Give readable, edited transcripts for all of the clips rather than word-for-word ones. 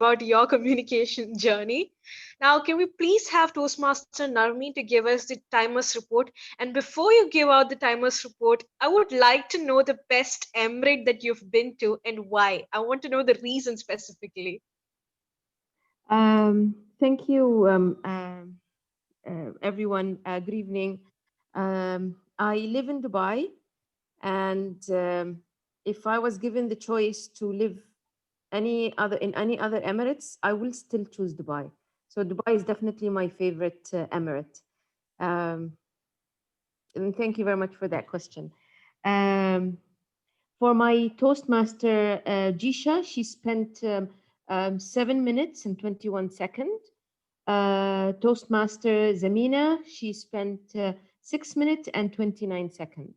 about your communication journey. Now, can we please have Toastmaster Narmi to give us the timers report? And before you give out the timers report, I would like to know the best emirate that you've been to and why. I want to know the reason specifically. Thank you, everyone. Good evening. I live in Dubai, and if I was given the choice to live any other Emirates, I will still choose Dubai. So Dubai is definitely my favorite Emirate. Um, and thank you very much for that question. Um, for my Toastmaster Jisha, she spent 7 minutes and 21 seconds. Toastmaster Zamina, she spent 6 minutes and 29 seconds.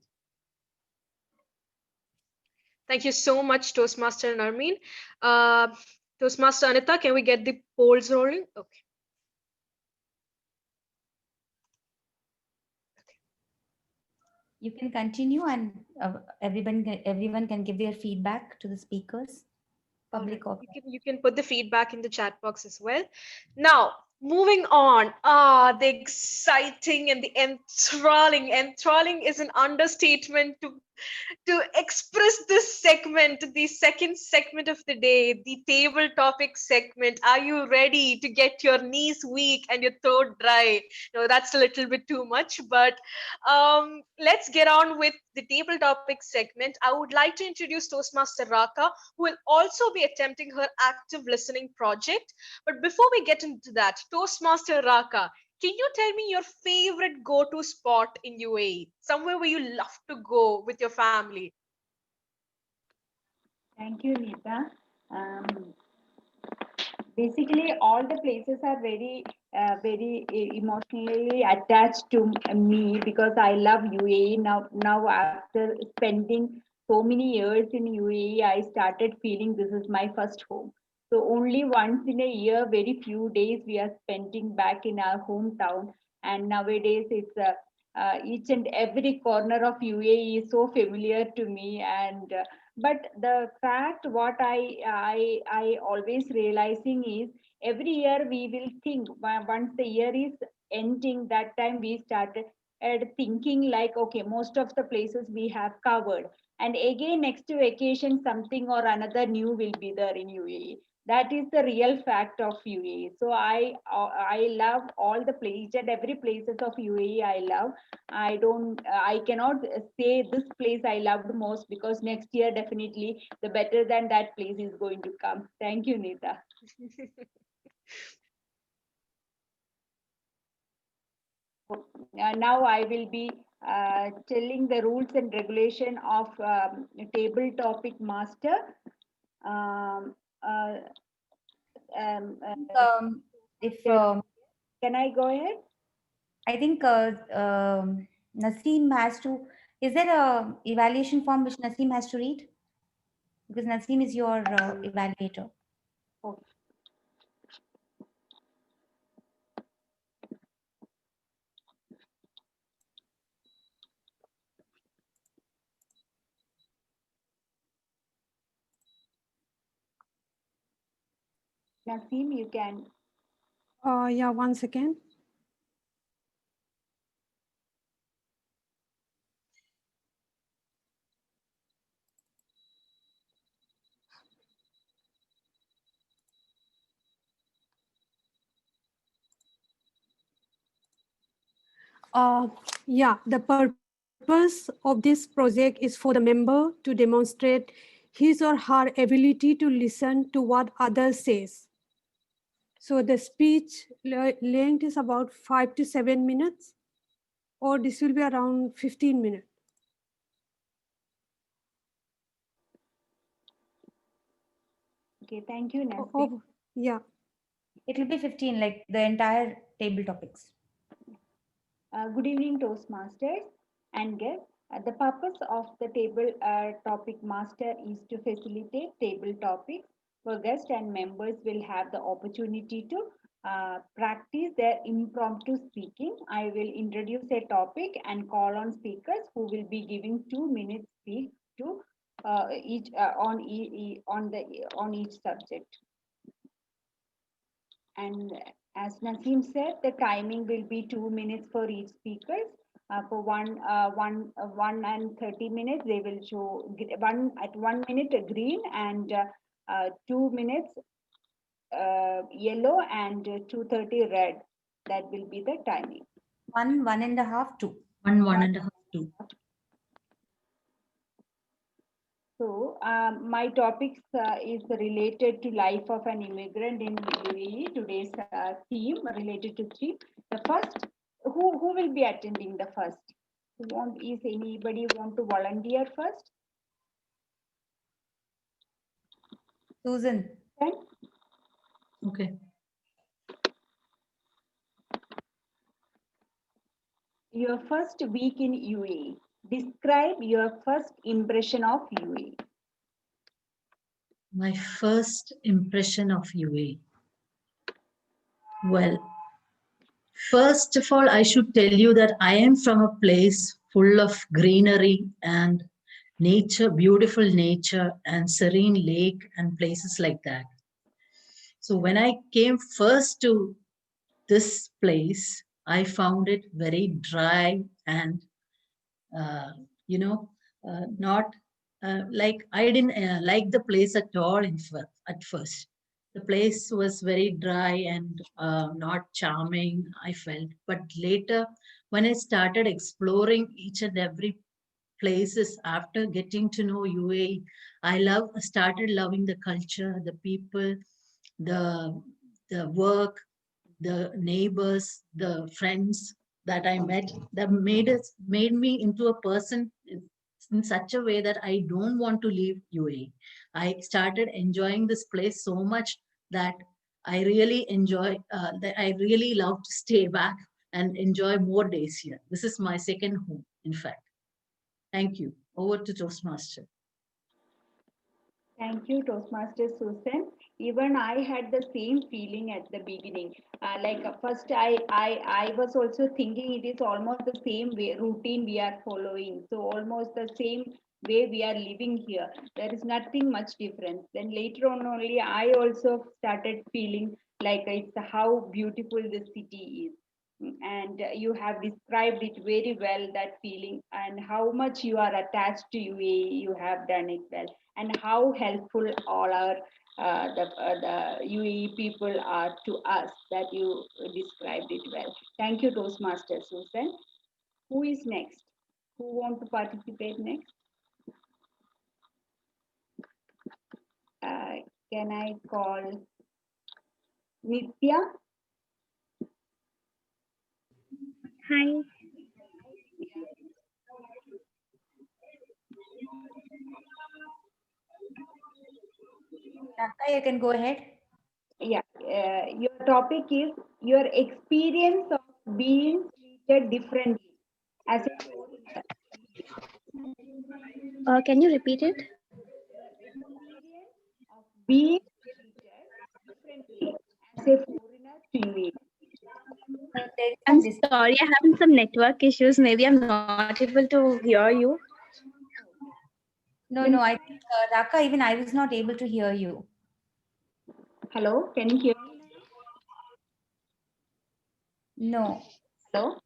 Thank you so much, Toastmaster Narmeen. Uh, Toastmaster Anita, can we get the polls rolling? Okay. You can continue, and everyone can give their feedback to the speakers. All right. Public op. You can put the feedback in the chat box as well. Now, moving on. The exciting and the enthralling. Enthralling is an understatement to express this segment, the second segment of the day, the table topic segment. Are you ready to get your knees weak and your throat dry? No, that's a little bit too much, but let's get on with the table topic segment. I would like to introduce Toastmaster Raka, who will also be attempting her active listening project. But before we get into that, Toastmaster Raka, can you tell me your favorite go-to spot in UAE? Somewhere where you love to go with your family? Thank you, Nita. Basically, all the places are very emotionally attached to me because I love UAE. Now after spending so many years in UAE, I started feeling this is my first home. So only once in a year, very few days, we are spending back in our hometown. And nowadays, it's each and every corner of UAE is so familiar to me. And but the fact what I always realizing is every year we will think once the year is ending, that time we started thinking like, okay, most of the places we have covered, and again next vacation something or another new will be there in UAE. That is the real fact of UAE. So I love all the places and every places of UAE I love. I cannot say this place I loved most because next year definitely the better than that place is going to come. Thank you, Nita. Now I will be telling the rules and regulation of table topic master. Um, uh, If can I go ahead? I think Naseem has to. Is there a evaluation form which Naseem has to read? Because Naseem is your evaluator. Okay. Naseem, you can. Yeah, one second. Yeah, the purpose of this project is for the member to demonstrate his or her ability to listen to what others says. So the speech length is about 5 to 7 minutes, or this will be around 15 minutes. Okay, thank you, Naseem. Yeah. It will be 15, like the entire table topics. Good evening, Toastmasters and guests. The purpose of the table topic master is to facilitate table topics for guests, and members will have the opportunity to practice their impromptu speaking. I will introduce a topic and call on speakers who will be giving 2 minutes speak to each on each subject. And as Naseem said, the timing will be 2 minutes for each speaker. For 1 and 30 minutes, they will show at 1 minute green and 2 minutes yellow and 2:30 red. That will be the timing. 1, 1.5, 2. 1, 1.5, 2. So my topics is related to life of an immigrant in UAE. Today's theme related to theme. The first, who will be attending the first? Is anybody want to volunteer first? Susan. Okay. Your first week in UAE. Describe your first impression of UAE. My first impression of UAE. Well, first of all, I should tell you that I am from a place full of greenery and nature, beautiful nature and serene lake and places like that. So when I came first to this place, I found it very dry and, not like I didn't like the place at all at first. The place was very dry and not charming, I felt. But later, when I started exploring each and every places after getting to know UAE, started loving the culture, the people, the work, the neighbors, the friends that I met, that made me into a person in such a way that I don't want to leave UAE. I started enjoying this place so much that I really that I really love to stay back and enjoy more days here. This is my second home, in fact. Thank you. Over to Toastmaster. Thank you, Toastmaster Susan. Even I had the same feeling at the beginning. First, I was also thinking it is almost the same way routine we are following. So almost the same way we are living here. There is nothing much difference. Then later on only, I also started feeling like it's how beautiful the city is. And you have described it very well, that feeling, and how much you are attached to UAE. You have done it well, and how helpful all our the UAE people are to us, that you described it well. Thank you, Toastmaster Susan. Who is next? Who want to participate next? Can I call Nitya? Hi. Naka, you can go ahead. Yeah, your topic is your experience of being treated differently as a Can you repeat it? of being treated differently as a foreigner to UAE. I'm sorry, I'm having some network issues. Maybe I'm not able to hear you. No, I think Raka, even I was not able to hear you. Hello, can you hear me? No. Hello?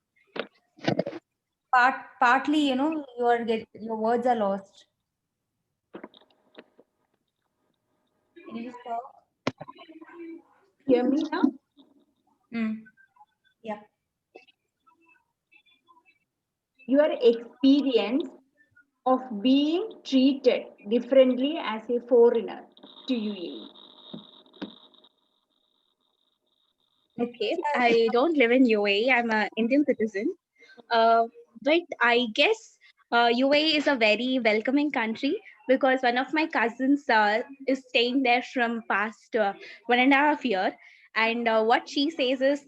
Partly, your words are lost. Can you just talk? Hear me now? Yeah. Your experience of being treated differently as a foreigner to UAE. Okay, I don't live in UAE. I'm an Indian citizen. But I guess UAE is a very welcoming country because one of my cousins is staying there from past 1.5 years. And what she says is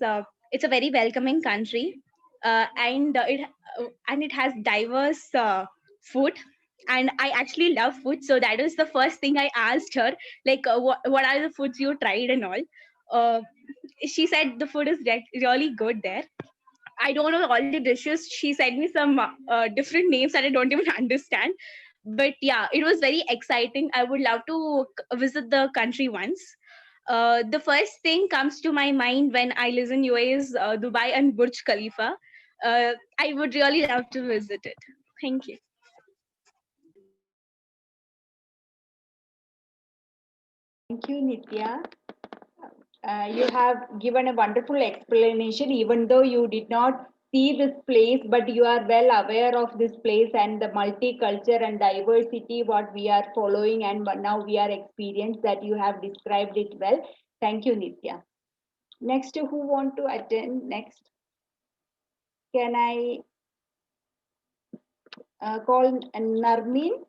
it's a very welcoming country, and it has diverse food. And I actually love food, so that is the first thing I asked her, like, what are the foods you tried and all. She said the food is really good there. I don't know all the dishes. She sent me some different names that I don't even understand. But yeah, it was very exciting. I would love to visit the country once. the first thing comes to my mind when I listen UAE is Dubai and Burj Khalifa. I would really love to visit it. Thank you. Thank you, Nitya. You have given a wonderful explanation, even though you did not see this place, but you are well aware of this place and the multicultural and diversity what we are following and what now we are experiencing, that you have described it well. Thank you, Nitya. Next, who want to attend next? Can I call Narmeen?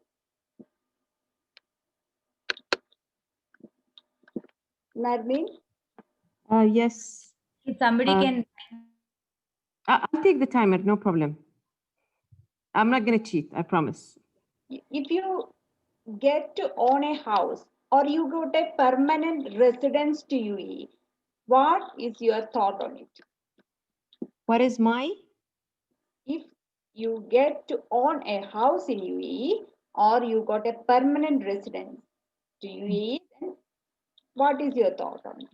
Narmeen? Yes. If somebody Uh, can, I'll take the timer, no problem. I'm not going to cheat, I promise. If you get to own a house or you got a permanent residence to UAE, what is your thought on it? What is my? If you get to own a house in UAE or you got a permanent residence to UAE, then what is your thought on it?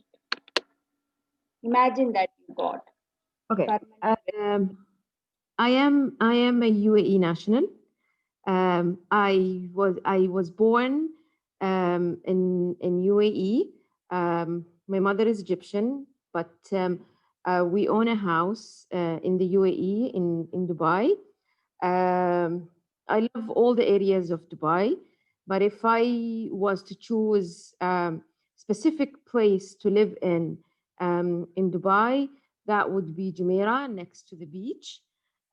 Imagine that you got Okay. permanent I am a UAE national. I was born in UAE. My mother is Egyptian, but we own a house in the UAE in Dubai. I love all the areas of Dubai, but if I was to choose specific place to live in Dubai, that would be Jumeirah, next to the beach.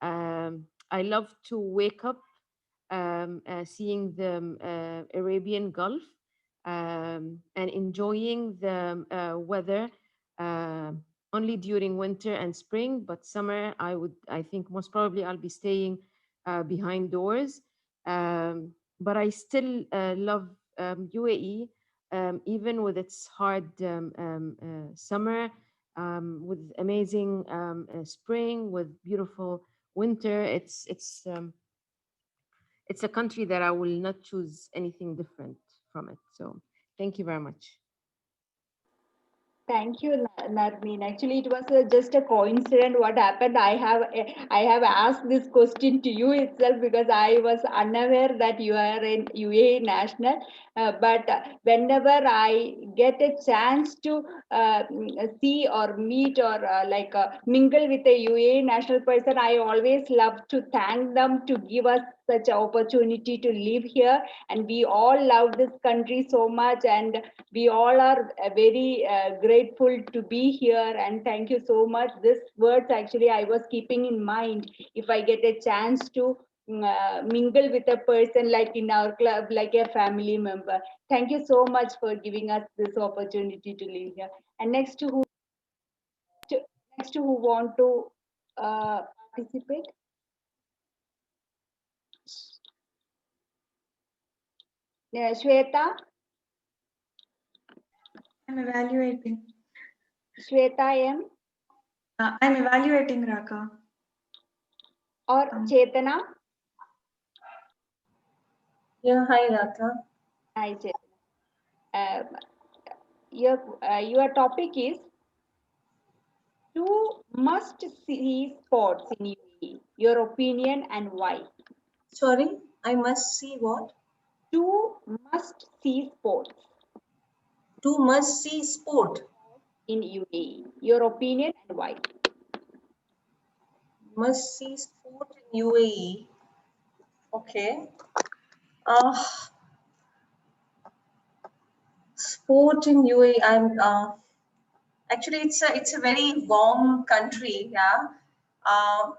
I love to wake up seeing the Arabian Gulf and enjoying the weather only during winter and spring, but summer I think most probably I'll be staying behind doors. But I still love UAE, even with its hard summer, with amazing spring, with beautiful winter. It's a country that I will not choose anything different from it. So thank you very much. Thank you, Narmeen. Actually, it was just a coincidence. What happened? I have asked this question to you itself because I was unaware that you are in UAE national. But whenever I get a chance to see or meet or mingle with a UAE national person, I always love to thank them to give us such an opportunity to live here. And we all love this country so much, and we all are very grateful to be here, and thank you so much. This words actually I was keeping in mind if I get a chance to mingle with a person like in our club, like a family member. Thank you so much for giving us this opportunity to live here. And next who want to participate? Shweta? I'm evaluating. Shweta M? I'm evaluating, Raka. Or Chetana? Yeah, hi Raka. Hi, Chetana. Your topic is two must-see spots in UAE. Your opinion and why? Sorry, I must see what? Two must-see spots Two must-see sport. in UAE. Your opinion and why? Must-see sport in UAE. Okay. Sport in UAE. I'm actually it's a very warm country, yeah.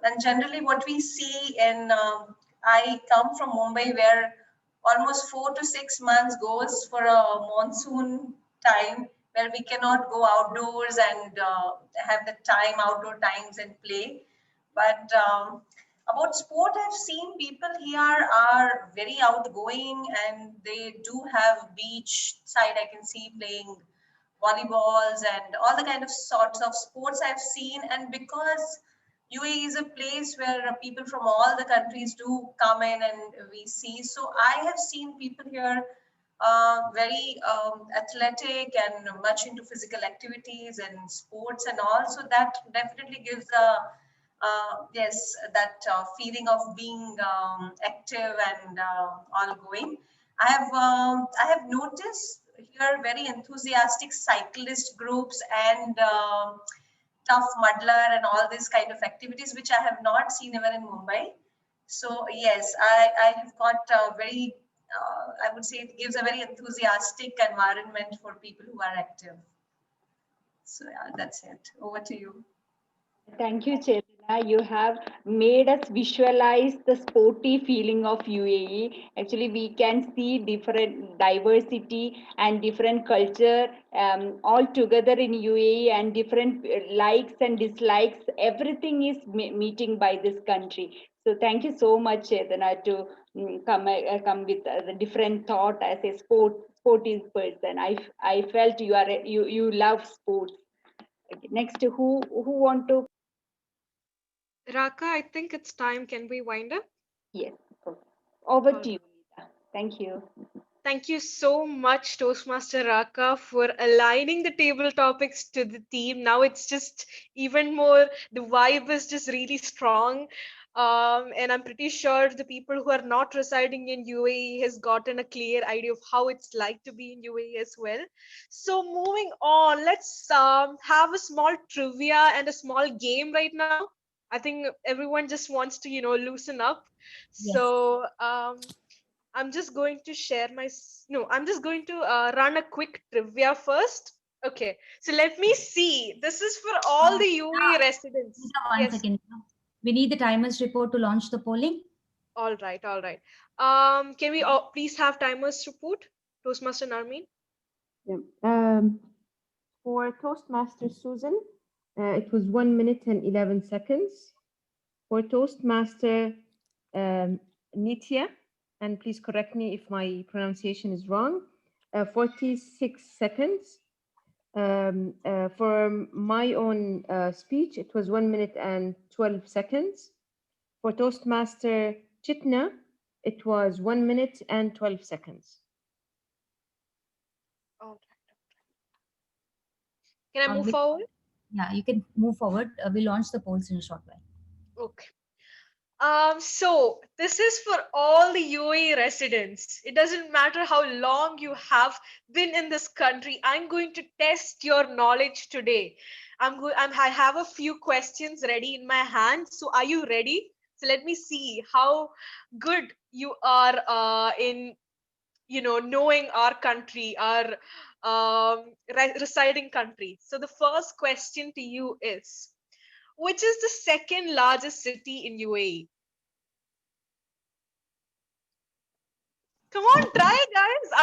And generally, what we see in I come from Mumbai, where almost 4 to 6 months goes for a monsoon time, where we cannot go outdoors and have the time outdoor times and play. But about sport, I've seen people here are very outgoing, and they do have beach side. I can see playing volleyballs and all the kind of sorts of sports I've seen. And because UAE is a place where people from all the countries do come in and we see. So I have seen people here very athletic and much into physical activities and sports and all. So that definitely gives a yes, that feeling of being active and all going. I have noticed here very enthusiastic cyclist groups and tough muddler and all these kind of activities, which I have not seen even in Mumbai. So yes, I have got a very, I would say it gives a very enthusiastic environment for people who are active. So yeah, that's it. Over to you. Thank you, Chetana. You have made us visualize the sporty feeling of UAE. Actually, we can see different diversity and different culture all together in UAE, and different likes and dislikes. Everything is meeting by this country. So thank you so much, Chetana, to come with the different thought as a sporty person. I felt you love sports. Okay, next, who want to? Raka, I think it's time. Can we wind up? Yes. Okay. Over All to you, right. Lisa. Thank you. Thank you so much, Toastmaster Raka, for aligning the table topics to the theme. Now it's just even more, the vibe is just really strong. And I'm pretty sure the people who are not residing in UAE has gotten a clear idea of how it's like to be in UAE as well. So moving on, let's have a small trivia and a small game right now. I think everyone just wants to, loosen up. Yes. So I'm just going to share my no, I'm just going to run a quick trivia first. Okay, so let me see. This is for all the UAE residents. Nita, one Yes. second. We need the timers report to launch the polling. All right, all right. Can we please have timers report, Toastmaster Narmeen? Yeah. For Toastmaster Susan, it was 1 minute and 11 seconds. For Toastmaster Nitya, and please correct me if my pronunciation is wrong, 46 seconds. For my own speech, it was 1 minute and 12 seconds. For Toastmaster Chitna, it was 1 minute and 12 seconds. All right. Can I move We- forward? Yeah, you can move forward. We'll launch the polls in a short while. Okay. So this is for all the UAE residents. It doesn't matter how long you have been in this country. I'm going to test your knowledge today. I have a few questions ready in my hand. So are you ready? So let me see how good you are in knowing our country, our residing country. So the first question to you is, which is the second largest city in UAE? Come on, try, guys.